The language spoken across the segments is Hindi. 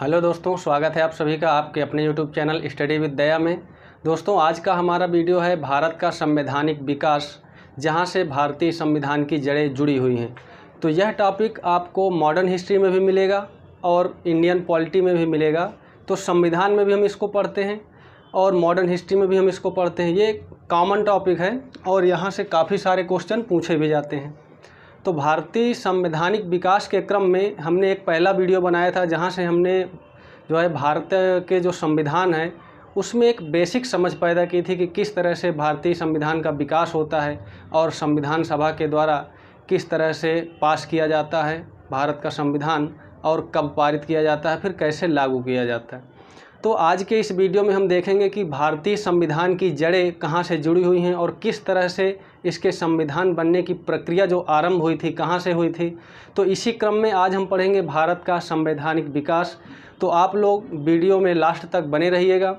हेलो दोस्तों, स्वागत है आप सभी का आपके अपने यूट्यूब चैनल स्टडी विद दया में। दोस्तों, आज का हमारा वीडियो है भारत का संवैधानिक विकास, जहां से भारतीय संविधान की जड़ें जुड़ी हुई हैं। तो यह टॉपिक आपको मॉडर्न हिस्ट्री में भी मिलेगा और इंडियन पॉलिटी में भी मिलेगा। तो संविधान में भी हम इसको पढ़ते हैं और मॉडर्न हिस्ट्री में भी हम इसको पढ़ते हैं। ये कॉमन टॉपिक है और यहाँ से काफ़ी सारे क्वेश्चन पूछे भी जाते हैं। तो भारतीय संवैधानिक विकास के क्रम में हमने एक पहला वीडियो बनाया था, जहाँ से हमने जो है भारत के जो संविधान है उसमें एक बेसिक समझ पैदा की थी कि किस तरह से भारतीय संविधान का विकास होता है और संविधान सभा के द्वारा किस तरह से पास किया जाता है भारत का संविधान और कब पारित किया जाता है, फिर कैसे लागू किया जाता है। तो आज के इस वीडियो में हम देखेंगे कि भारतीय संविधान की जड़ें कहाँ से जुड़ी हुई हैं और किस तरह से इसके संविधान बनने की प्रक्रिया जो आरंभ हुई थी कहाँ से हुई थी। तो इसी क्रम में आज हम पढ़ेंगे भारत का संवैधानिक विकास। तो आप लोग वीडियो में लास्ट तक बने रहिएगा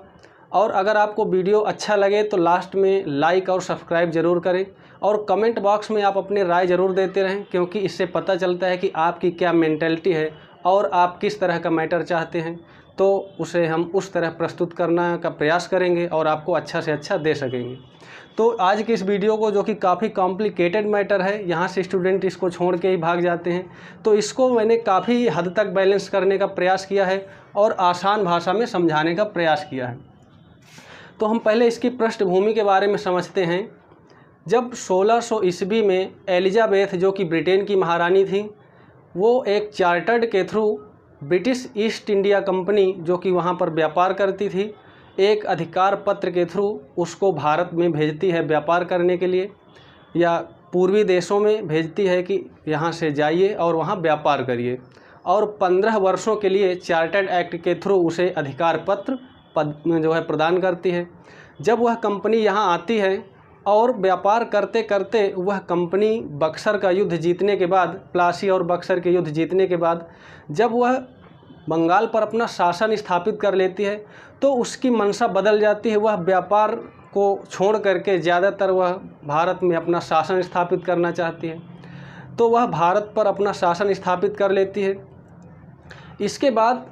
और अगर आपको वीडियो अच्छा लगे तो लास्ट में लाइक और सब्सक्राइब ज़रूर करें और कमेंट बॉक्स में आप अपनी राय ज़रूर देते रहें, क्योंकि इससे पता चलता है कि आपकी क्या मेंटालिटी है और आप किस तरह का मैटर चाहते हैं। तो उसे हम उस तरह प्रस्तुत करना का प्रयास करेंगे और आपको अच्छा से अच्छा दे सकेंगे। तो आज की इस वीडियो को, जो कि काफ़ी कॉम्प्लिकेटेड मैटर है, यहाँ से स्टूडेंट इसको छोड़ के ही भाग जाते हैं, तो इसको मैंने काफ़ी हद तक बैलेंस करने का प्रयास किया है और आसान भाषा में समझाने का प्रयास किया है। तो हम पहले इसकी पृष्ठभूमि के बारे में समझते हैं। जब 1600 ईस्वी में एलिजाबेथ, जो कि ब्रिटेन की महारानी थी, वो एक चार्टर्ड के through British east India company, जो कि वहाँ पर व्यापार करती थी, एक अधिकार पत्र के थ्रू उसको भारत में भेजती है व्यापार करने के लिए, या पूर्वी देशों में भेजती है कि यहाँ से जाइए और वहाँ व्यापार करिए, और 15 वर्षों के लिए चार्टर्ड एक्ट के थ्रू उसे अधिकार पत्र जो है प्रदान करती है। जब वह कंपनी यहाँ आती है और व्यापार करते करते वह कंपनी बक्सर का युद्ध जीतने के बाद, प्लासी और बक्सर के युद्ध जीतने के बाद, जब वह बंगाल पर अपना शासन स्थापित कर लेती है, तो उसकी मंशा बदल जाती है। वह व्यापार को छोड़ करके ज़्यादातर वह भारत में अपना शासन स्थापित करना चाहती है। तो वह भारत पर अपना शासन स्थापित कर लेती है। इसके बाद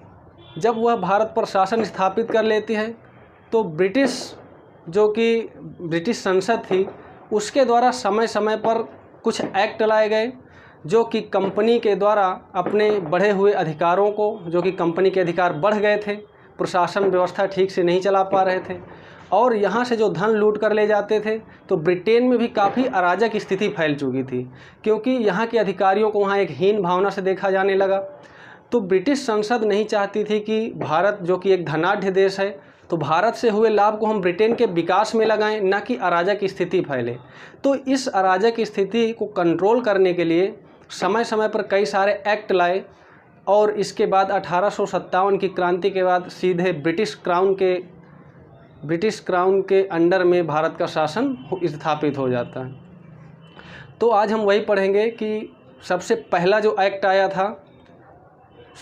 जब वह भारत पर शासन स्थापित कर लेती है, तो जो कि ब्रिटिश संसद थी, उसके द्वारा समय समय पर कुछ एक्ट लाए गए, जो कि कंपनी के द्वारा अपने बढ़े हुए अधिकारों को, जो कि कंपनी के अधिकार बढ़ गए थे, प्रशासन व्यवस्था ठीक से नहीं चला पा रहे थे और यहाँ से जो धन लूट कर ले जाते थे, तो ब्रिटेन में भी काफ़ी अराजक स्थिति फैल चुकी थी, क्योंकि यहाँ के अधिकारियों को वहाँ एक हीन भावना से देखा जाने लगा। तो ब्रिटिश संसद नहीं चाहती थी कि भारत, जो कि एक धनाढ्य देश है, तो भारत से हुए लाभ को हम ब्रिटेन के विकास में लगाएं, न कि अराजक स्थिति फैले। तो इस अराजक स्थिति को कंट्रोल करने के लिए समय समय पर कई सारे एक्ट लाए और इसके बाद 1857 की क्रांति के बाद सीधे ब्रिटिश क्राउन के अंडर में भारत का शासन स्थापित हो जाता है। तो आज हम वही पढ़ेंगे कि सबसे पहला जो एक्ट आया था,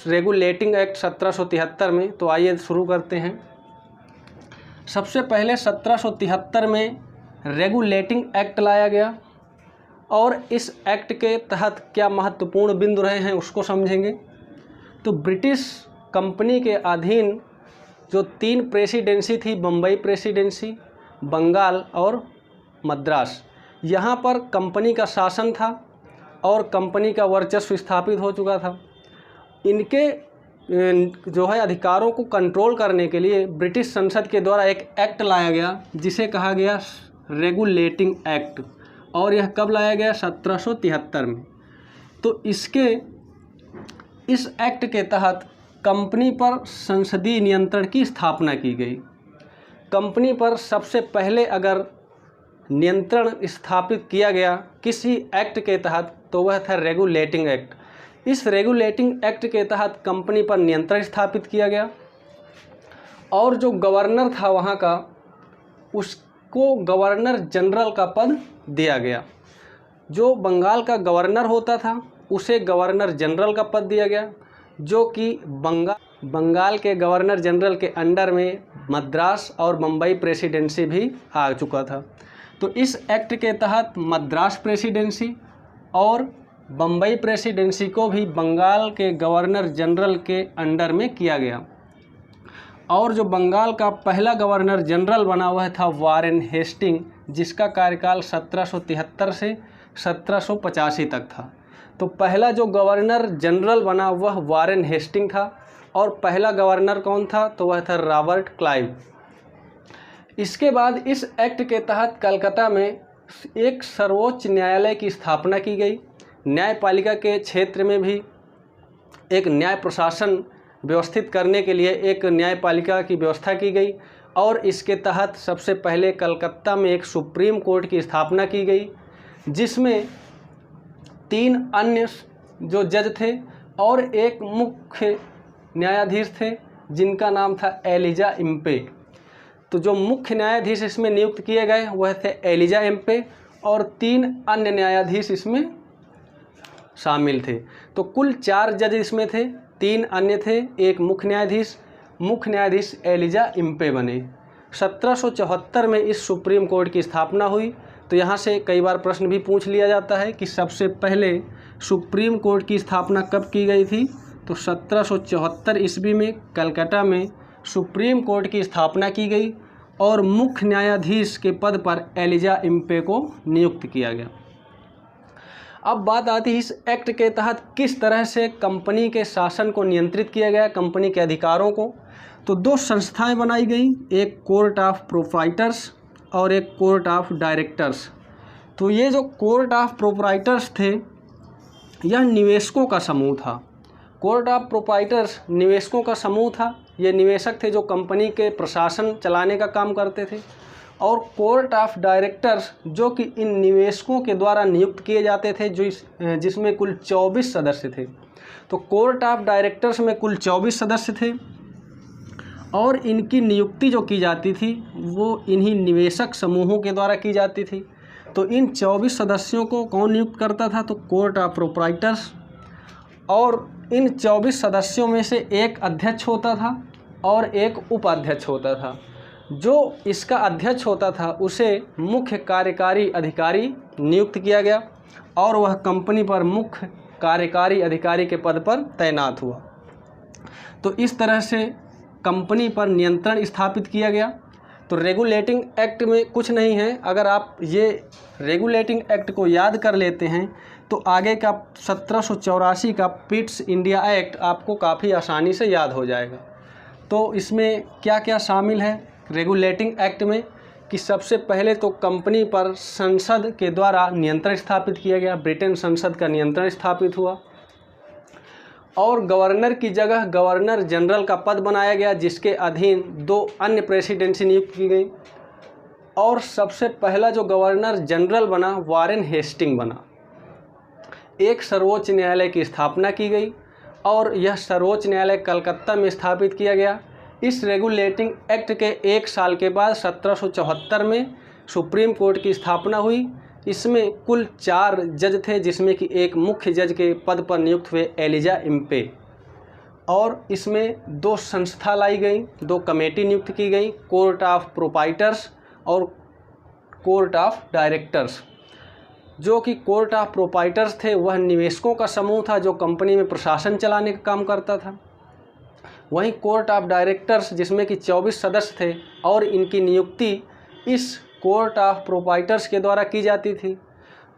रेगुलेटिंग एक्ट 1773 में। तो आइए शुरू करते हैं। सबसे पहले 1773 में रेगुलेटिंग एक्ट लाया गया और इस एक्ट के तहत क्या महत्वपूर्ण बिंदु रहे हैं उसको समझेंगे। तो ब्रिटिश कंपनी के अधीन जो 3 प्रेसिडेंसी थी, बम्बई प्रेसिडेंसी, बंगाल और मद्रास, यहाँ पर कंपनी का शासन था और कंपनी का वर्चस्व स्थापित हो चुका था। इनके जो है अधिकारों को कंट्रोल करने के लिए ब्रिटिश संसद के द्वारा एक एक्ट लाया गया, जिसे कहा गया रेगुलेटिंग एक्ट, और यह कब लाया गया? 1773 में। तो इस एक्ट के तहत कंपनी पर संसदीय नियंत्रण की स्थापना की गई। कंपनी पर सबसे पहले अगर नियंत्रण स्थापित किया गया किसी एक्ट के तहत, तो वह था रेगुलेटिंग एक्ट। इस रेगुलेटिंग एक्ट के तहत कंपनी पर नियंत्रण स्थापित किया गया और जो गवर्नर था वहाँ का, उसको गवर्नर जनरल का पद दिया गया। जो बंगाल का गवर्नर होता था उसे गवर्नर जनरल का पद दिया गया, जो कि बंगाल के गवर्नर जनरल के अंडर में मद्रास और मुंबई प्रेसिडेंसी भी आ चुका था। तो इस एक्ट के तहत मद्रास प्रेसिडेंसी और बम्बई प्रेसिडेंसी को भी बंगाल के गवर्नर जनरल के अंडर में किया गया। और जो बंगाल का पहला गवर्नर जनरल बना वह था वारेन हेस्टिंग, जिसका कार्यकाल 1773 से 1785 तक था। तो पहला जो गवर्नर जनरल बना वह वारेन हेस्टिंग था और पहला गवर्नर कौन था, तो वह था रॉबर्ट क्लाइव। इसके बाद इस एक्ट के तहत कलकत्ता में एक सर्वोच्च न्यायालय की स्थापना की गई। न्यायपालिका के क्षेत्र में भी एक न्याय प्रशासन व्यवस्थित करने के लिए एक न्यायपालिका की व्यवस्था की गई और इसके तहत सबसे पहले कलकत्ता में एक सुप्रीम कोर्ट की स्थापना की गई, जिसमें 3 अन्य जो जज थे और एक मुख्य न्यायाधीश थे जिनका नाम था एलिजा इम्पे। तो जो मुख्य न्यायाधीश इसमें नियुक्त किए गए वह थे एलिजा इम्पे और 3 अन्य न्यायाधीश इसमें शामिल थे। तो कुल 4 जज इसमें थे, 3 अन्य थे, एक मुख्य न्यायाधीश एलिजा इम्पे बने। 1774 में इस सुप्रीम कोर्ट की स्थापना हुई। तो यहाँ से कई बार प्रश्न भी पूछ लिया जाता है कि सबसे पहले सुप्रीम कोर्ट की स्थापना कब की गई थी, तो 1774 ईस्वी में कलकत्ता में सुप्रीम कोर्ट की स्थापना की गई और मुख्य न्यायाधीश के पद पर एलिजा इम्पे को नियुक्त किया गया। अब बात आती है इस एक्ट के तहत किस तरह से कंपनी के शासन को नियंत्रित किया गया, कंपनी के अधिकारों को। तो 2 संस्थाएं बनाई गई, एक कोर्ट ऑफ प्रोप्राइटर्स और एक कोर्ट ऑफ डायरेक्टर्स। तो ये जो कोर्ट ऑफ प्रोप्राइटर्स थे यह निवेशकों का समूह था। कोर्ट ऑफ प्रोप्राइटर्स निवेशकों का समूह था। ये निवेशक थे जो कंपनी के प्रशासन चलाने का काम करते थे। और कोर्ट ऑफ डायरेक्टर्स जो कि इन निवेशकों के द्वारा नियुक्त किए जाते थे, जिसमें कुल 24 सदस्य थे। तो कोर्ट ऑफ डायरेक्टर्स में कुल 24 सदस्य थे और इनकी नियुक्ति जो की जाती थी वो इन्हीं निवेशक समूहों के द्वारा की जाती थी। तो इन 24 सदस्यों को कौन नियुक्त करता था, तो कोर्ट ऑफ प्रोप्राइटर्स। और इन 24 सदस्यों में से एक अध्यक्ष होता था और एक उपाध्यक्ष होता था। जो इसका अध्यक्ष होता था उसे मुख्य कार्यकारी अधिकारी नियुक्त किया गया और वह कंपनी पर मुख्य कार्यकारी अधिकारी के पद पर तैनात हुआ। तो इस तरह से कंपनी पर नियंत्रण स्थापित किया गया। तो रेगुलेटिंग एक्ट में कुछ नहीं है, अगर आप ये रेगुलेटिंग एक्ट को याद कर लेते हैं तो आगे का 1784 का पिट्स इंडिया एक्ट आपको काफ़ी आसानी से याद हो जाएगा। तो इसमें क्या क्या शामिल है रेगुलेटिंग एक्ट में, कि सबसे पहले तो कंपनी पर संसद के द्वारा नियंत्रण स्थापित किया गया, ब्रिटेन संसद का नियंत्रण स्थापित हुआ। और गवर्नर की जगह गवर्नर जनरल का पद बनाया गया, जिसके अधीन 2 अन्य प्रेसिडेंसी नियुक्त की गई। और सबसे पहला जो गवर्नर जनरल बना वारेन हेस्टिंग बना। एक सर्वोच्च न्यायालय की स्थापना की गई और यह सर्वोच्च न्यायालय कलकत्ता में स्थापित किया गया। इस रेगुलेटिंग एक्ट के 1 साल के बाद 1774 में सुप्रीम कोर्ट की स्थापना हुई। इसमें कुल 4 जज थे, जिसमें कि एक मुख्य जज के पद पर नियुक्त हुए एलिजा इम्पे। और इसमें 2 संस्था लाई गई, 2 कमेटी नियुक्त की गई, कोर्ट ऑफ प्रोप्राइटर्स और कोर्ट ऑफ डायरेक्टर्स। जो कि कोर्ट ऑफ प्रोप्राइटर्स थे वह निवेशकों का समूह था जो कंपनी में प्रशासन चलाने का काम करता था। वहीं कोर्ट ऑफ डायरेक्टर्स जिसमें कि 24 सदस्य थे और इनकी नियुक्ति इस कोर्ट ऑफ प्रोप्राइटर्स के द्वारा की जाती थी।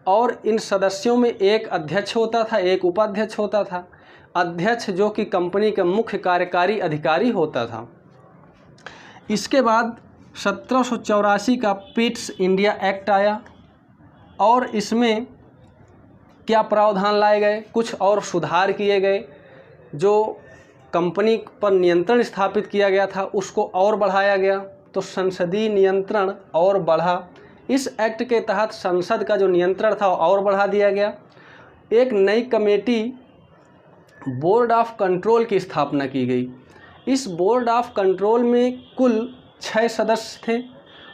और इन सदस्यों में एक अध्यक्ष होता था, एक उपाध्यक्ष होता था। अध्यक्ष जो कि कंपनी का मुख्य कार्यकारी अधिकारी होता था। इसके बाद 1784 का पिट्स इंडिया एक्ट आया और इसमें क्या प्रावधान लाए गए, कुछ और सुधार किए गए। जो कंपनी पर नियंत्रण स्थापित किया गया था उसको और बढ़ाया गया, तो संसदीय नियंत्रण और बढ़ा। इस एक्ट के तहत संसद का जो नियंत्रण था और बढ़ा दिया गया। एक नई कमेटी बोर्ड ऑफ कंट्रोल की स्थापना की गई। इस बोर्ड ऑफ कंट्रोल में कुल 6 सदस्य थे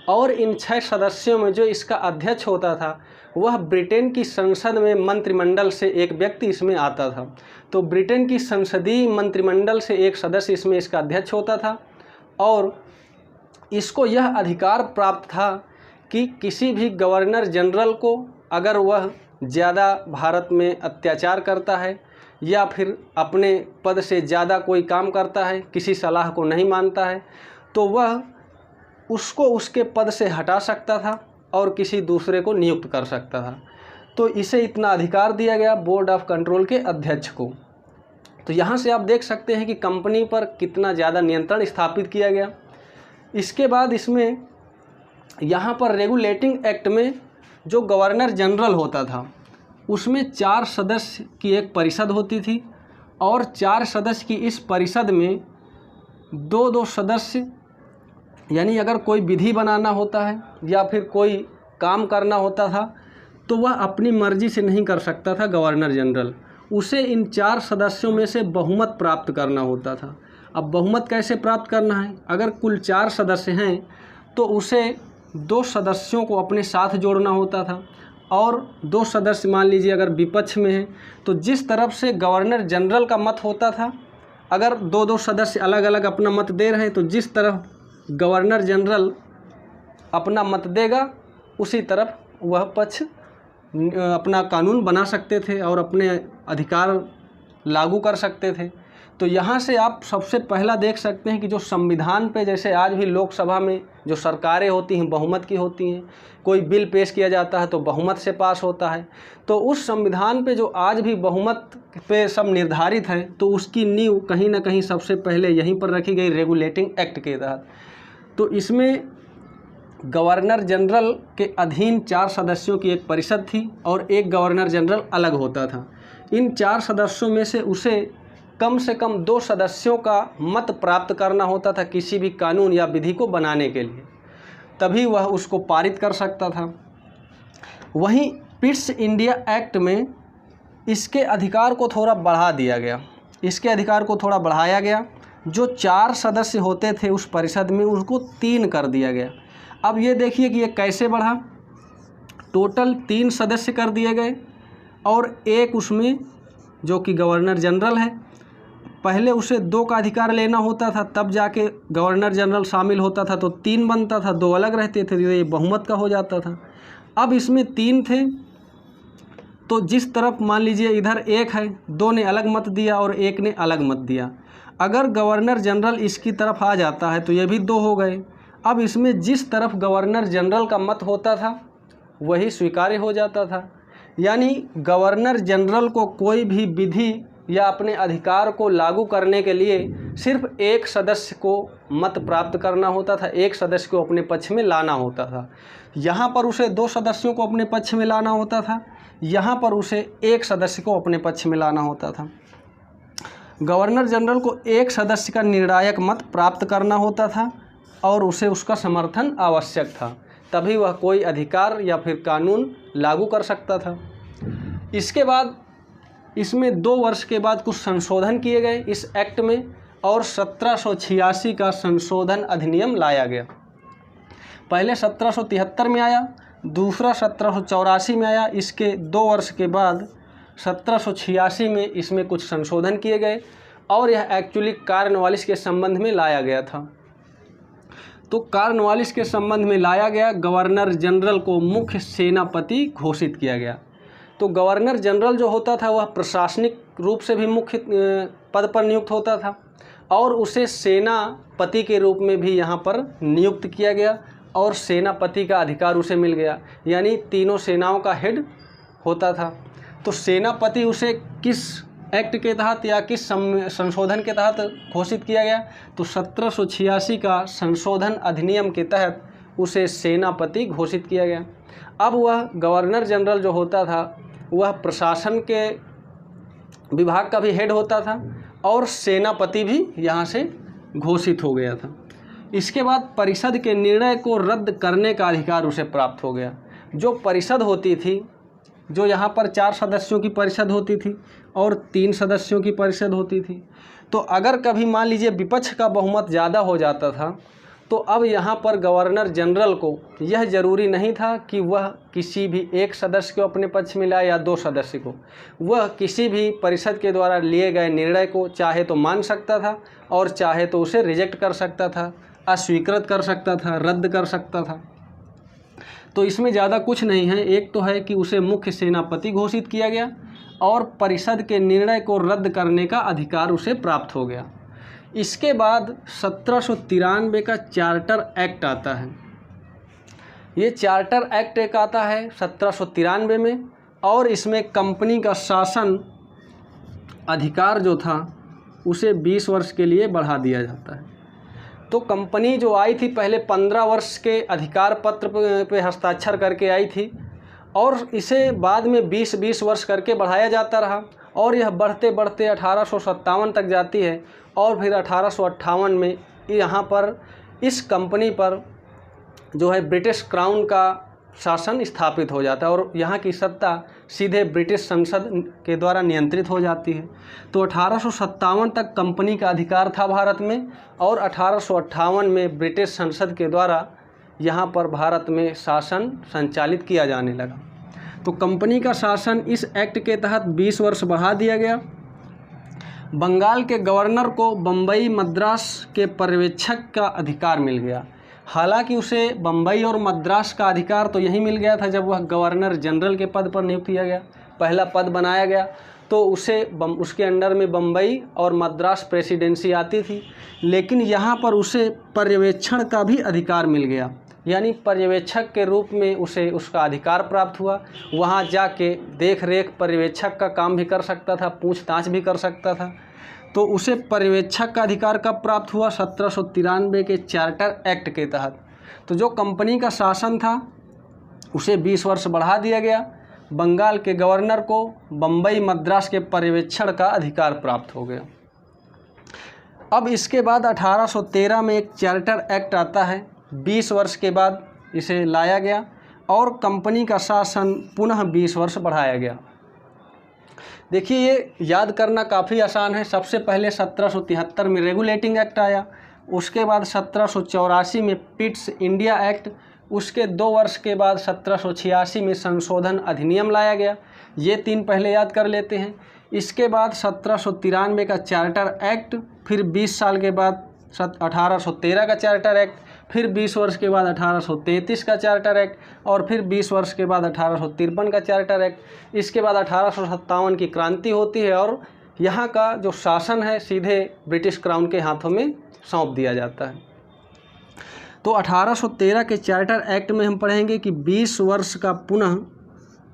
और इन 6 सदस्यों में जो इसका अध्यक्ष होता था वह ब्रिटेन की संसद में मंत्रिमंडल से एक व्यक्ति इसमें आता था। तो ब्रिटेन की संसदीय मंत्रिमंडल से एक सदस्य इसमें इसका अध्यक्ष होता था और इसको यह अधिकार प्राप्त था कि किसी भी गवर्नर जनरल को अगर वह ज़्यादा भारत में अत्याचार करता है या फिर अपने पद से ज़्यादा कोई काम करता है, किसी सलाह को नहीं मानता है, तो वह उसको उसके पद से हटा सकता था और किसी दूसरे को नियुक्त कर सकता था। तो इसे इतना अधिकार दिया गया बोर्ड ऑफ कंट्रोल के अध्यक्ष को। तो यहाँ से आप देख सकते हैं कि कंपनी पर कितना ज़्यादा नियंत्रण स्थापित किया गया। इसके बाद इसमें यहाँ पर रेगुलेटिंग एक्ट में जो गवर्नर जनरल होता था उसमें 4 सदस्य की एक परिषद होती थी और 4 सदस्य की इस परिषद में 2-2 सदस्य, यानी अगर कोई विधि बनाना होता है या फिर कोई काम करना होता था तो वह अपनी मर्जी से नहीं कर सकता था गवर्नर जनरल, उसे इन 4 सदस्यों में से बहुमत प्राप्त करना होता था। अब बहुमत कैसे प्राप्त करना है, अगर कुल 4 सदस्य हैं तो उसे 2 सदस्यों को अपने साथ जोड़ना होता था और 2 सदस्य मान लीजिए अगर विपक्ष में हैं तो जिस तरफ से गवर्नर जनरल का मत होता था, अगर 2-2 सदस्य अलग अलग अपना मत दे रहे हैं तो जिस तरफ गवर्नर जनरल अपना मत देगा उसी तरफ वह पक्ष अपना कानून बना सकते थे और अपने अधिकार लागू कर सकते थे। तो यहाँ से आप सबसे पहला देख सकते हैं कि जो संविधान पे, जैसे आज भी लोकसभा में जो सरकारें होती हैं बहुमत की होती हैं, कोई बिल पेश किया जाता है तो बहुमत से पास होता है, तो उस संविधान पे जो आज भी बहुमत पे सब निर्धारित है तो उसकी नींव कहीं ना कहीं सबसे पहले यहीं पर रखी गई रेगुलेटिंग एक्ट के तहत। तो इसमें गवर्नर जनरल के अधीन 4 सदस्यों की एक परिषद थी और एक गवर्नर जनरल अलग होता था। इन 4 सदस्यों में से उसे कम से कम 2 सदस्यों का मत प्राप्त करना होता था किसी भी कानून या विधि को बनाने के लिए, तभी वह उसको पारित कर सकता था। वहीं पिट्स इंडिया एक्ट में इसके अधिकार को थोड़ा बढ़ा दिया गया, इसके अधिकार को थोड़ा बढ़ाया गया। जो 4 सदस्य होते थे उस परिषद में उसको 3 कर दिया गया। अब ये देखिए कि ये कैसे बढ़ा, टोटल 3 सदस्य कर दिए गए और एक उसमें जो कि गवर्नर जनरल है, पहले उसे 2 का अधिकार लेना होता था तब जाके गवर्नर जनरल शामिल होता था, तो 3 बनता था, 2 अलग रहते थे, ये बहुमत का हो जाता था। अब इसमें 3 थे तो जिस तरफ मान लीजिए इधर 1 है, 2 ने अलग मत दिया और 1 ने अलग मत दिया। अगर गवर्नर जनरल इसकी तरफ आ जाता है तो ये भी 2 हो गए। अब इसमें जिस तरफ गवर्नर जनरल का मत होता था वही स्वीकार्य हो जाता था, यानी गवर्नर जनरल को कोई भी विधि या अपने अधिकार को लागू करने के लिए सिर्फ 1 सदस्य को मत प्राप्त करना होता था, 1 सदस्य को अपने पक्ष में लाना होता था। यहाँ पर उसे 2 सदस्यों को अपने पक्ष में लाना होता था, यहाँ पर उसे 1 सदस्य को अपने पक्ष में लाना होता था। गवर्नर जनरल को 1 सदस्य का निर्णायक मत प्राप्त करना होता था और उसे उसका समर्थन आवश्यक था, तभी वह कोई अधिकार या फिर कानून लागू कर सकता था। इसके बाद इसमें 2 वर्ष के बाद कुछ संशोधन किए गए इस एक्ट में और 1786 का संशोधन अधिनियम लाया गया। पहले 1773 में आया, दूसरा 1784 में आया। इसके 2 वर्ष के बाद 1786 में इसमें कुछ संशोधन किए गए और यह एक्चुअली कॉर्नवालिस के संबंध में लाया गया था। तो कॉर्नवालिस के संबंध में लाया गया, गवर्नर जनरल को मुख्य सेनापति घोषित किया गया। तो गवर्नर जनरल जो होता था वह प्रशासनिक रूप से भी मुख्य पद पर नियुक्त होता था और उसे सेनापति के रूप में भी यहाँ पर नियुक्त किया गया और सेनापति का अधिकार उसे मिल गया, यानी तीनों सेनाओं का हेड होता था। तो सेनापति उसे किस एक्ट के तहत या किस संशोधन के तहत घोषित किया गया, तो 1786 का संशोधन अधिनियम के तहत उसे सेनापति घोषित किया गया। अब वह गवर्नर जनरल जो होता था वह प्रशासन के विभाग का भी हेड होता था और सेनापति भी यहाँ से घोषित हो गया था। इसके बाद परिषद के निर्णय को रद्द करने का अधिकार उसे प्राप्त हो गया। जो परिषद होती थी, जो यहाँ पर 4 सदस्यों की परिषद होती थी और 3 सदस्यों की परिषद होती थी, तो अगर कभी मान लीजिए विपक्ष का बहुमत ज़्यादा हो जाता था तो अब यहाँ पर गवर्नर जनरल को यह जरूरी नहीं था कि वह किसी भी 1 सदस्य को अपने पक्ष में लाए या 2 सदस्य को, वह किसी भी परिषद के द्वारा लिए गए निर्णय को चाहे तो मान सकता था और चाहे तो उसे रिजेक्ट कर सकता था, अस्वीकृत कर सकता था, रद्द कर सकता था। तो इसमें ज़्यादा कुछ नहीं है। एक तो है कि उसे मुख्य सेनापति घोषित किया गया और परिषद के निर्णय को रद्द करने का अधिकार उसे प्राप्त हो गया। इसके बाद 1793 का चार्टर एक्ट आता है। ये चार्टर एक्ट एक आता है 1793 में, और इसमें कंपनी का शासन अधिकार जो था उसे 20 वर्ष के लिए बढ़ा दिया जाता है। तो कंपनी जो आई थी पहले 15 वर्ष के अधिकार पत्र पे हस्ताक्षर करके आई थी, और इसे बाद में 20-20 वर्ष करके बढ़ाया जाता रहा, और यह बढ़ते बढ़ते 1857 तक जाती है। और फिर 1858 में यहाँ पर इस कंपनी पर जो है ब्रिटिश क्राउन का शासन स्थापित हो जाता है, और यहाँ की सत्ता सीधे ब्रिटिश संसद के द्वारा नियंत्रित हो जाती है। तो 1857 तक कंपनी का अधिकार था भारत में, और 1858 में ब्रिटिश संसद के द्वारा यहाँ पर भारत में शासन संचालित किया जाने लगा। तो कंपनी का शासन इस एक्ट के तहत 20 वर्ष बढ़ा दिया गया। बंगाल के गवर्नर को बम्बई मद्रास के पर्यवेक्षक का अधिकार मिल गया। हालांकि उसे बम्बई और मद्रास का अधिकार तो यही मिल गया था जब वह गवर्नर जनरल के पद पर नियुक्त किया गया, पहला पद बनाया गया, तो उसे उसके अंडर में बम्बई और मद्रास प्रेसिडेंसी आती थी। लेकिन यहाँ पर उसे पर्यवेक्षण का भी अधिकार मिल गया, यानी पर्यवेक्षक के रूप में उसे उसका अधिकार प्राप्त हुआ। वहाँ जाके देख रेख पर्यवेक्षक का काम भी कर सकता था, पूछताछ भी कर सकता था। तो उसे पर्यवेक्षक का अधिकार कब प्राप्त हुआ? 1793 के चार्टर एक्ट के तहत। तो जो कंपनी का शासन था उसे 20 वर्ष बढ़ा दिया गया। बंगाल के गवर्नर को बम्बई मद्रास के पर्यवेक्षण का अधिकार प्राप्त हो गया। अब इसके बाद 1813 में एक चार्टर एक्ट आता है। 20 वर्ष के बाद इसे लाया गया और कंपनी का शासन पुनः 20 वर्ष बढ़ाया गया। देखिए, ये याद करना काफ़ी आसान है। सबसे पहले 1773 में रेगुलेटिंग एक्ट आया, उसके बाद 1784 में पिट्स इंडिया एक्ट, उसके 2 वर्ष के बाद 1786 में संशोधन अधिनियम लाया गया। ये 3 पहले याद कर लेते हैं। इसके बाद 1793 का चार्टर एक्ट, फिर 20 साल के बाद 1813 का चार्टर एक्ट, फिर 20 वर्ष के बाद 1833 का चार्टर एक्ट, और फिर 20 वर्ष के बाद 1853 का चार्टर एक्ट। इसके बाद 1857 की क्रांति होती है और यहाँ का जो शासन है सीधे ब्रिटिश क्राउन के हाथों में सौंप दिया जाता है। तो 1813 के चार्टर एक्ट में हम पढ़ेंगे कि 20 वर्ष का पुनः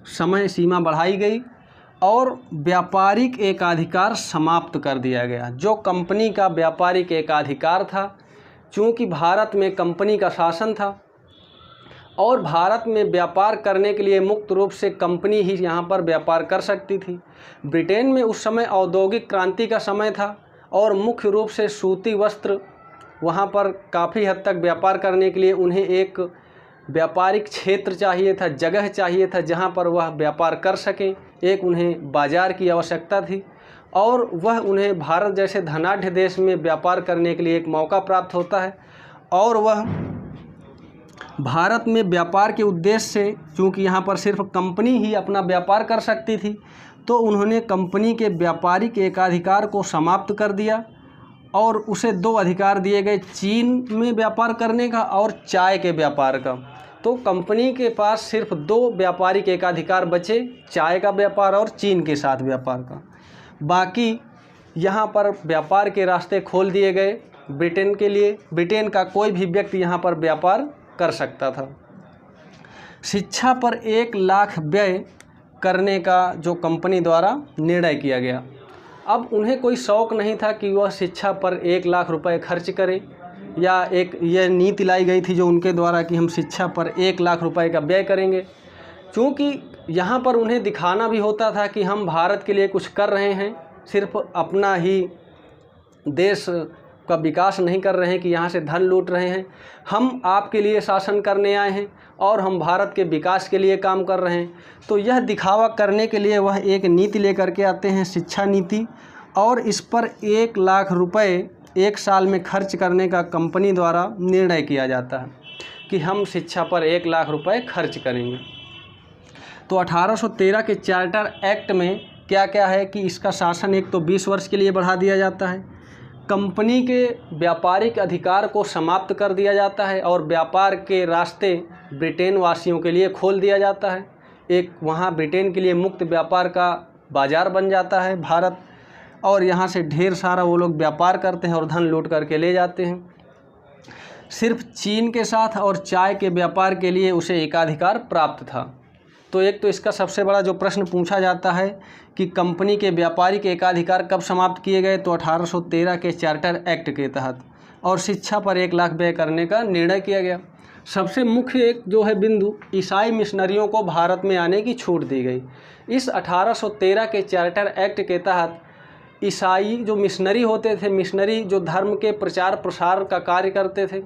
समय सीमा बढ़ाई गई और व्यापारिक एकाधिकार समाप्त कर दिया गया। जो कंपनी का व्यापारिक एकाधिकार था, चूँकि भारत में कंपनी का शासन था और भारत में व्यापार करने के लिए मुक्त रूप से कंपनी ही यहाँ पर व्यापार कर सकती थी। ब्रिटेन में उस समय औद्योगिक क्रांति का समय था और मुख्य रूप से सूती वस्त्र वहाँ पर काफ़ी हद तक व्यापार करने के लिए उन्हें एक व्यापारिक क्षेत्र चाहिए था, जगह चाहिए था जहाँ पर वह व्यापार कर सकें। एक उन्हें बाज़ार की आवश्यकता थी और वह उन्हें भारत जैसे धनाढ्य देश में व्यापार करने के लिए एक मौका प्राप्त होता है। और वह भारत में व्यापार के उद्देश्य से, चूँकि यहाँ पर सिर्फ कंपनी ही अपना व्यापार कर सकती थी, तो उन्होंने कंपनी के व्यापारिक एकाधिकार को समाप्त कर दिया और उसे 2 अधिकार दिए गए, चीन में व्यापार करने का और चाय के व्यापार का। तो कंपनी के पास सिर्फ 2 व्यापारिक एकाधिकार बचे, चाय का व्यापार और चीन के साथ व्यापार का। बाकी यहाँ पर व्यापार के रास्ते खोल दिए गए ब्रिटेन के लिए। ब्रिटेन का कोई भी व्यक्ति यहाँ पर व्यापार कर सकता था। शिक्षा पर 1 लाख व्यय करने का जो कंपनी द्वारा निर्णय किया गया। अब उन्हें कोई शौक़ नहीं था कि वह शिक्षा पर 1 लाख रुपए खर्च करें, या एक यह नीति लाई गई थी जो उनके द्वारा कि हम शिक्षा पर 1 लाख रुपए का व्यय करेंगे। क्योंकि यहाँ पर उन्हें दिखाना भी होता था कि हम भारत के लिए कुछ कर रहे हैं, सिर्फ अपना ही देश का विकास नहीं कर रहे हैं कि यहाँ से धन लूट रहे हैं। हम आपके लिए शासन करने आए हैं और हम भारत के विकास के लिए काम कर रहे हैं। तो यह दिखावा करने के लिए वह एक नीति लेकर के आते हैं, शिक्षा नीति, और इस पर 1 लाख रुपए 1 साल में खर्च करने का कंपनी द्वारा निर्णय किया जाता है कि हम शिक्षा पर 1 लाख रुपए खर्च करेंगे। तो 1813 के चार्टर एक्ट में क्या क्या है कि इसका शासन एक तो 20 वर्ष के लिए बढ़ा दिया जाता है, कंपनी के व्यापारिक अधिकार को समाप्त कर दिया जाता है और व्यापार के रास्ते ब्रिटेन वासियों के लिए खोल दिया जाता है। एक वहाँ ब्रिटेन के लिए मुक्त व्यापार का बाज़ार बन जाता है भारत, और यहाँ से ढेर सारा वो लोग व्यापार करते हैं और धन लूट करके ले जाते हैं। सिर्फ चीन के साथ और चाय के व्यापार के लिए उसे एकाधिकार प्राप्त था। तो एक तो इसका सबसे बड़ा जो प्रश्न पूछा जाता है कि कंपनी के व्यापारिक एकाधिकार कब समाप्त किए गए, तो 1813 के चार्टर एक्ट के तहत, और शिक्षा पर 1 लाख व्यय करने का निर्णय किया गया। सबसे मुख्य एक जो है बिंदु, ईसाई मिशनरियों को भारत में आने की छूट दी गई। इस 1813 के चार्टर एक्ट के तहत ईसाई जो मिशनरी होते थे, मिशनरी जो धर्म के प्रचार प्रसार का कार्य करते थे,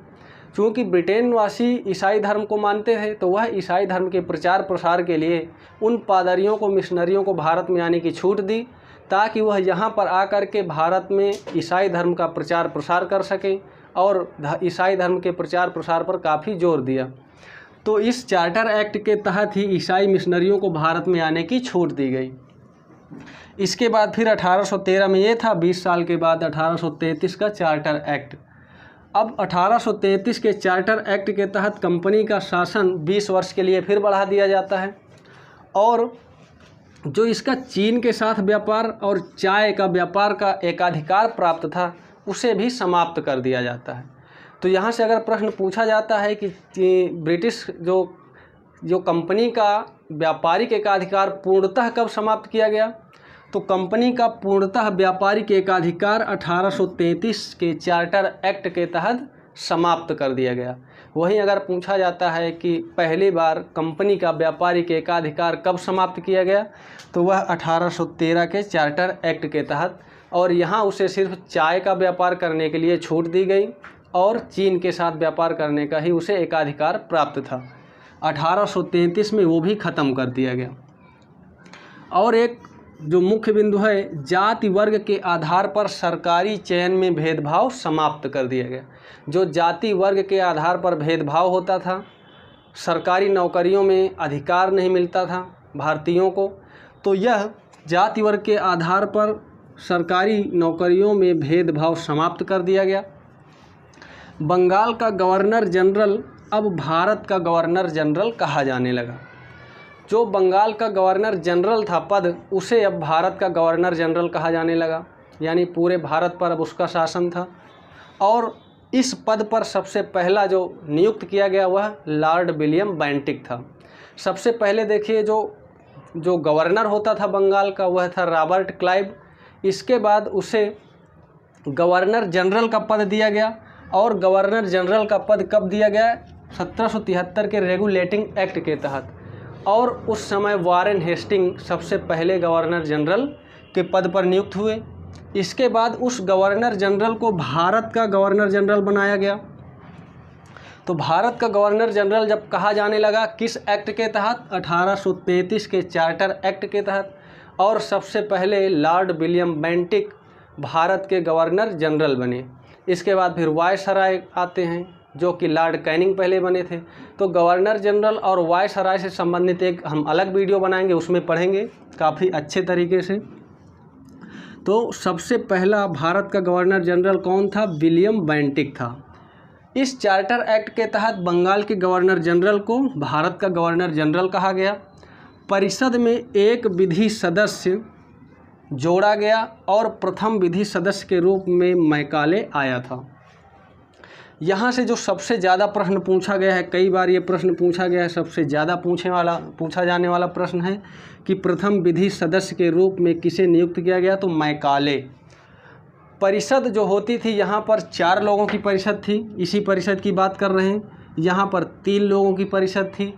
चूँकि ब्रिटेन वासी ईसाई धर्म को मानते थे, तो वह ईसाई धर्म के प्रचार प्रसार के लिए उन पादरियों को, मिशनरियों को भारत में आने की छूट दी, ताकि वह यहाँ पर आकर के भारत में ईसाई धर्म का प्रचार प्रसार कर सकें, और ईसाई धर्म के प्रचार प्रसार पर काफ़ी जोर दिया। तो इस चार्टर एक्ट के तहत ही ईसाई मिशनरियों को भारत में आने की छूट दी गई। इसके बाद फिर 1813 में ये था, 20 साल के बाद 1833 का चार्टर एक्ट। अब 1833 के चार्टर एक्ट के तहत कंपनी का शासन 20 वर्ष के लिए फिर बढ़ा दिया जाता है, और जो इसका चीन के साथ व्यापार और चाय का व्यापार का एकाधिकार प्राप्त था, उसे भी समाप्त कर दिया जाता है। तो यहाँ से अगर प्रश्न पूछा जाता है कि ब्रिटिश जो कंपनी का व्यापारिक एकाधिकार पूर्णतः कब समाप्त किया गया, तो कंपनी का पूर्णतः व्यापारिक एकाधिकार 1833 के चार्टर एक्ट के तहत समाप्त कर दिया गया। वहीं अगर पूछा जाता है कि पहली बार कंपनी का व्यापारिक एकाधिकार कब समाप्त किया गया, तो वह 1813 के चार्टर एक्ट के तहत, और यहाँ उसे सिर्फ चाय का व्यापार करने के लिए छूट दी गई और चीन के साथ व्यापार करने का ही उसे एकाधिकार प्राप्त था। 1833 में वो भी ख़त्म कर दिया गया। और एक जो मुख्य बिंदु है, जाति वर्ग के आधार पर सरकारी चयन में भेदभाव समाप्त कर दिया गया। जो जाति वर्ग के आधार पर भेदभाव होता था, सरकारी नौकरियों में अधिकार नहीं मिलता था भारतीयों को, तो यह जाति वर्ग के आधार पर सरकारी नौकरियों में भेदभाव समाप्त कर दिया गया। बंगाल का गवर्नर जनरल अब भारत का गवर्नर जनरल कहा जाने लगा। जो बंगाल का गवर्नर जनरल था पद, उसे अब भारत का गवर्नर जनरल कहा जाने लगा, यानी पूरे भारत पर अब उसका शासन था। और इस पद पर सबसे पहला जो नियुक्त किया गया वह लॉर्ड विलियम बेंटिक था। सबसे पहले देखिए जो गवर्नर होता था बंगाल का, वह था रॉबर्ट क्लाइव। इसके बाद उसे गवर्नर जनरल का पद दिया गया, और गवर्नर जनरल का पद कब दिया गया, 1773 के रेगुलेटिंग एक्ट के तहत। और उस समय वारेन हेस्टिंग सबसे पहले गवर्नर जनरल के पद पर नियुक्त हुए। इसके बाद उस गवर्नर जनरल को भारत का गवर्नर जनरल बनाया गया। तो भारत का गवर्नर जनरल जब कहा जाने लगा, किस एक्ट के तहत, 1833 के चार्टर एक्ट के तहत, और सबसे पहले लॉर्ड विलियम बेंटिक भारत के गवर्नर जनरल बने। इसके बाद फिर वायसराय आते हैं, जो कि लॉर्ड कैनिंग पहले बने थे। तो गवर्नर जनरल और वायसराय से संबंधित एक हम अलग वीडियो बनाएंगे, उसमें पढ़ेंगे काफ़ी अच्छे तरीके से। तो सबसे पहला भारत का गवर्नर जनरल कौन था, विलियम बेंटिक था। इस चार्टर एक्ट के तहत बंगाल के गवर्नर जनरल को भारत का गवर्नर जनरल कहा गया। परिषद में एक विधि सदस्य जोड़ा गया, और प्रथम विधि सदस्य के रूप में मैकाले आया था। यहाँ से जो सबसे ज़्यादा प्रश्न पूछा गया है, कई बार ये प्रश्न पूछा गया है, सबसे ज़्यादा पूछा जाने वाला प्रश्न है कि प्रथम विधि सदस्य के रूप में किसे नियुक्त किया गया, तो मैकाले। परिषद जो होती थी, यहाँ पर 4 लोगों की परिषद थी, इसी परिषद की बात कर रहे हैं। यहाँ पर 3 लोगों की परिषद थी।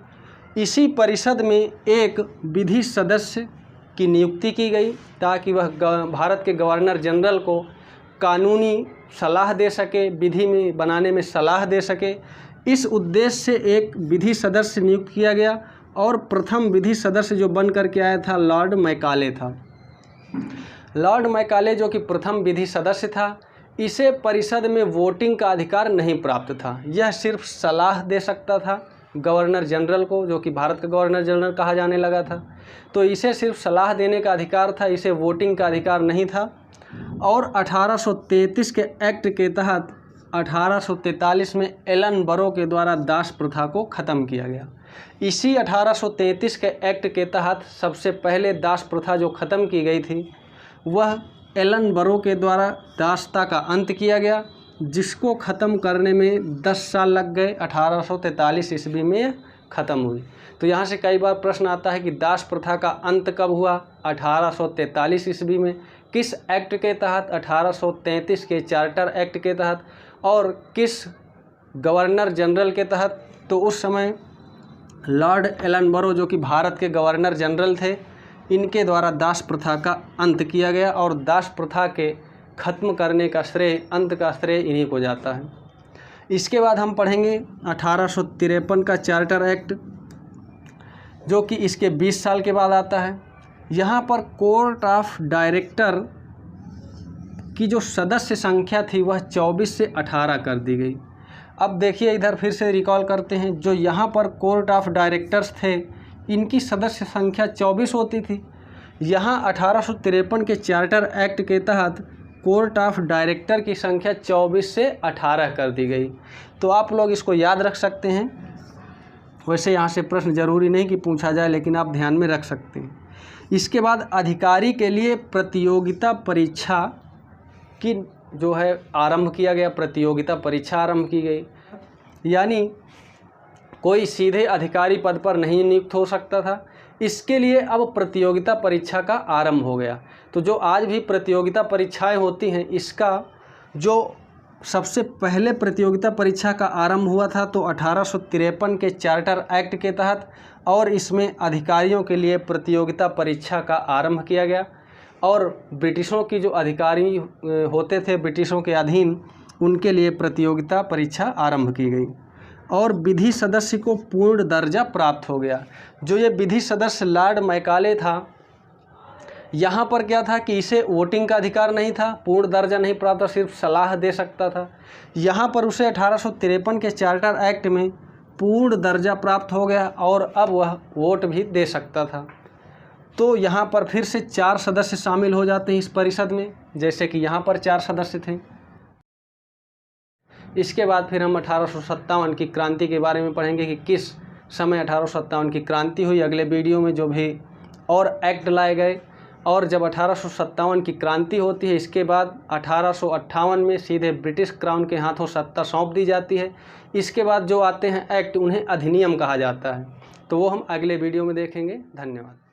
इसी परिषद में एक विधि सदस्य की नियुक्ति की गई, ताकि वह भारत के गवर्नर जनरल को कानूनी सलाह दे सके, विधि में बनाने में सलाह दे सके। इस उद्देश्य से एक विधि सदस्य नियुक्त किया गया, और प्रथम विधि सदस्य जो बन करके आया था लॉर्ड मैकाले था। लॉर्ड मैकाले जो कि प्रथम विधि सदस्य था, इसे परिषद में वोटिंग का अधिकार नहीं प्राप्त था। यह सिर्फ सलाह दे सकता था गवर्नर जनरल को, जो कि भारत का गवर्नर जनरल कहा जाने लगा था। तो इसे सिर्फ सलाह देने का अधिकार था, इसे वोटिंग का अधिकार नहीं था। और 1833 के एक्ट के तहत 1843 में एलन बरो के द्वारा दास प्रथा को ख़त्म किया गया। इसी 1833 के एक्ट के तहत सबसे पहले दास प्रथा जो ख़त्म की गई थी वह एलन बरो के द्वारा दासता का अंत किया गया, जिसको ख़त्म करने में 10 साल लग गए। 1843 ईस्वी में ख़त्म हुई। तो यहाँ से कई बार प्रश्न आता है कि दास प्रथा का अंत कब हुआ? 1843 ईस्वी में। किस एक्ट के तहत? 1833 के चार्टर एक्ट के तहत। और किस गवर्नर जनरल के तहत? तो उस समय लॉर्ड एलन बरो, जो कि भारत के गवर्नर जनरल थे, इनके द्वारा दास प्रथा का अंत किया गया। और दास प्रथा के ख़त्म करने का श्रेय, अंत का श्रेय इन्हीं को जाता है। इसके बाद हम पढ़ेंगे 1853 का चार्टर एक्ट, जो कि इसके 20 साल के बाद आता है। यहाँ पर कोर्ट ऑफ डायरेक्टर की जो सदस्य संख्या थी वह 24 से 18 कर दी गई। अब देखिए, इधर फिर से रिकॉल करते हैं, जो यहाँ पर कोर्ट ऑफ डायरेक्टर्स थे इनकी सदस्य संख्या 24 होती थी। यहाँ 1853 के चार्टर एक्ट के तहत कोर्ट ऑफ डायरेक्टर की संख्या 24 से 18 कर दी गई। तो आप लोग इसको याद रख सकते हैं। वैसे यहाँ से प्रश्न जरूरी नहीं कि पूछा जाए, लेकिन आप ध्यान में रख सकते हैं। इसके बाद अधिकारी के लिए प्रतियोगिता परीक्षा की जो है आरंभ किया गया, प्रतियोगिता परीक्षा आरंभ की गई। यानी कोई सीधे अधिकारी पद पर नहीं नियुक्त हो सकता था, इसके लिए अब प्रतियोगिता परीक्षा का आरंभ हो गया। तो जो आज भी प्रतियोगिता परीक्षाएं होती हैं, इसका जो सबसे पहले प्रतियोगिता परीक्षा का आरंभ हुआ था तो 1853 के चार्टर एक्ट के तहत, और इसमें अधिकारियों के लिए प्रतियोगिता परीक्षा का आरंभ किया गया। और ब्रिटिशों की जो अधिकारी होते थे ब्रिटिशों के अधीन, उनके लिए प्रतियोगिता परीक्षा आरंभ की गई। और विधि सदस्य को पूर्ण दर्जा प्राप्त हो गया। जो ये विधि सदस्य लॉर्ड मैकाले था, यहाँ पर क्या था कि इसे वोटिंग का अधिकार नहीं था, पूर्ण दर्जा नहीं प्राप्त था, सिर्फ सलाह दे सकता था। यहाँ पर उसे 1853 के चार्टर एक्ट में पूर्ण दर्जा प्राप्त हो गया और अब वह वोट भी दे सकता था। तो यहाँ पर फिर से 4 सदस्य शामिल हो जाते हैं इस परिषद में, जैसे कि यहाँ पर 4 सदस्य थे। इसके बाद फिर हम 1857 की क्रांति के बारे में पढ़ेंगे कि किस समय 1857 की क्रांति हुई। अगले वीडियो में जो भी और एक्ट लाए गए, और जब 1857 की क्रांति होती है, इसके बाद 1858 में सीधे ब्रिटिश क्राउन के हाथों सत्ता सौंप दी जाती है। इसके बाद जो आते हैं एक्ट, उन्हें अधिनियम कहा जाता है। तो वो हम अगले वीडियो में देखेंगे। धन्यवाद।